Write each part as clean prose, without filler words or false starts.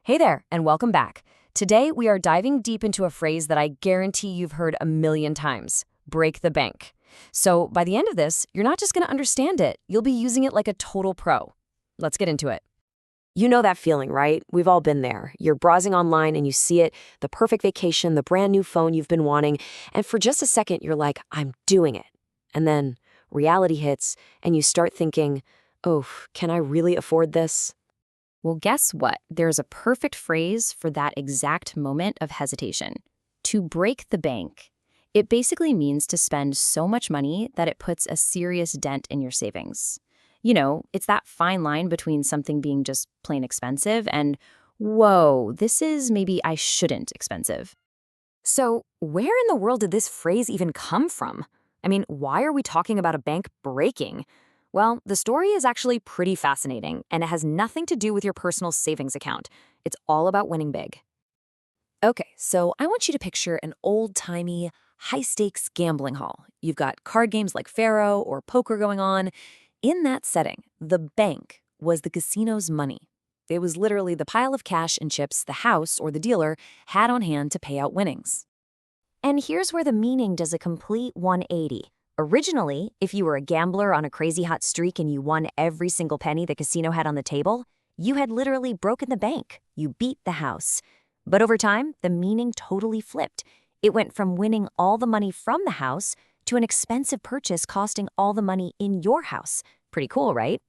Hey there, and welcome back. Today, we are diving deep into a phrase that I guarantee you've heard a million times: break the bank. So, by the end of this, you're not just going to understand it, you'll be using it like a total pro. Let's get into it. You know that feeling, right? We've all been there. You're browsing online and you see it, the perfect vacation, the brand new phone you've been wanting, and for just a second, you're like, I'm doing it. And then reality hits, and you start thinking, oh, can I really afford this? Well, guess what? There's a perfect phrase for that exact moment of hesitation: to break the bank. It basically means to spend so much money that it puts a serious dent in your savings. You know, it's that fine line between something being just plain expensive and, whoa, this is maybe I shouldn't expensive. So, where in the world did this phrase even come from? I mean, why are we talking about a bank breaking? Well, the story is actually pretty fascinating, and it has nothing to do with your personal savings account. It's all about winning big. Okay, so I want you to picture an old-timey, high-stakes gambling hall. You've got card games like Faro or poker going on. In that setting, the bank was the casino's money. It was literally the pile of cash and chips the house or the dealer had on hand to pay out winnings. And here's where the meaning does a complete 180. Originally, if you were a gambler on a crazy hot streak and you won every single penny the casino had on the table, you had literally broken the bank. You beat the house. But over time, the meaning totally flipped. It went from winning all the money from the house to an expensive purchase costing all the money in your house. Pretty cool, right?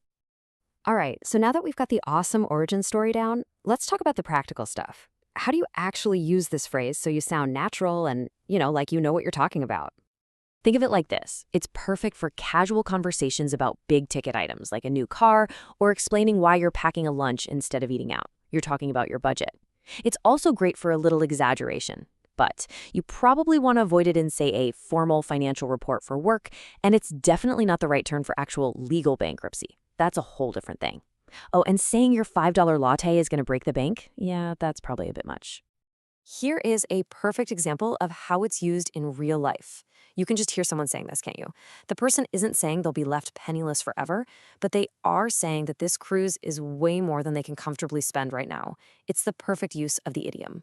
All right, so now that we've got the awesome origin story down, let's talk about the practical stuff. How do you actually use this phrase so you sound natural and, like you know what you're talking about? Think of it like this. It's perfect for casual conversations about big-ticket items like a new car or explaining why you're packing a lunch instead of eating out. You're talking about your budget. It's also great for a little exaggeration, but you probably want to avoid it in, say, a formal financial report for work, and it's definitely not the right term for actual legal bankruptcy. That's a whole different thing. Oh, and saying your $5 latte is going to break the bank? Yeah, that's probably a bit much. Here is a perfect example of how it's used in real life. You can just hear someone saying this, can't you? The person isn't saying they'll be left penniless forever, but they are saying that this cruise is way more than they can comfortably spend right now. It's the perfect use of the idiom.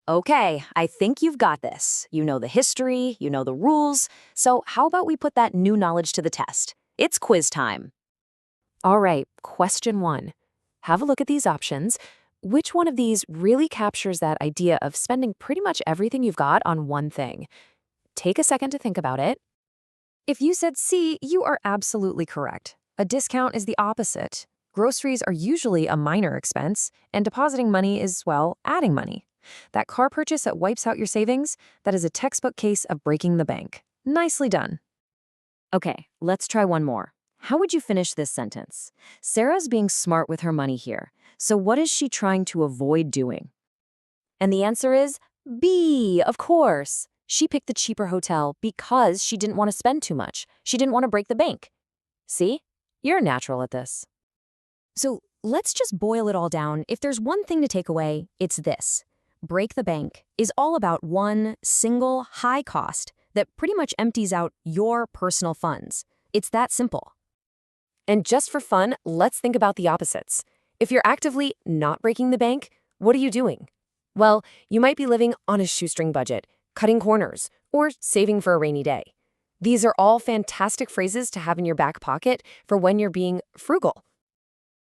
Okay, I think you've got this. You know the history, you know the rules. So how about we put that new knowledge to the test? It's quiz time. All right, question 1. Have a look at these options. Which one of these really captures that idea of spending pretty much everything you've got on one thing? Take a second to think about it. If you said C, you are absolutely correct. A discount is the opposite. Groceries are usually a minor expense, and depositing money is, well, adding money. That car purchase that wipes out your savings, that is a textbook case of breaking the bank. Nicely done. Okay, let's try one more. How would you finish this sentence? Sarah's being smart with her money here. So what is she trying to avoid doing? And the answer is B, of course. She picked the cheaper hotel because she didn't want to spend too much. She didn't want to break the bank. See? You're natural at this. So let's just boil it all down. If there's one thing to take away, it's this. Break the bank is all about one single high cost that pretty much empties out your personal funds. It's that simple. And just for fun, let's think about the opposites. If you're actively not breaking the bank, what are you doing? Well, you might be living on a shoestring budget, cutting corners, or saving for a rainy day. These are all fantastic phrases to have in your back pocket for when you're being frugal.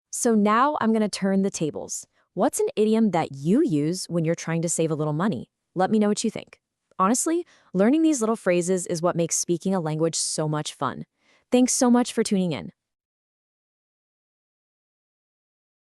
So now I'm going to turn the tables. What's an idiom that you use when you're trying to save a little money? Let me know what you think. Honestly, learning these little phrases is what makes speaking a language so much fun. Thanks so much for tuning in.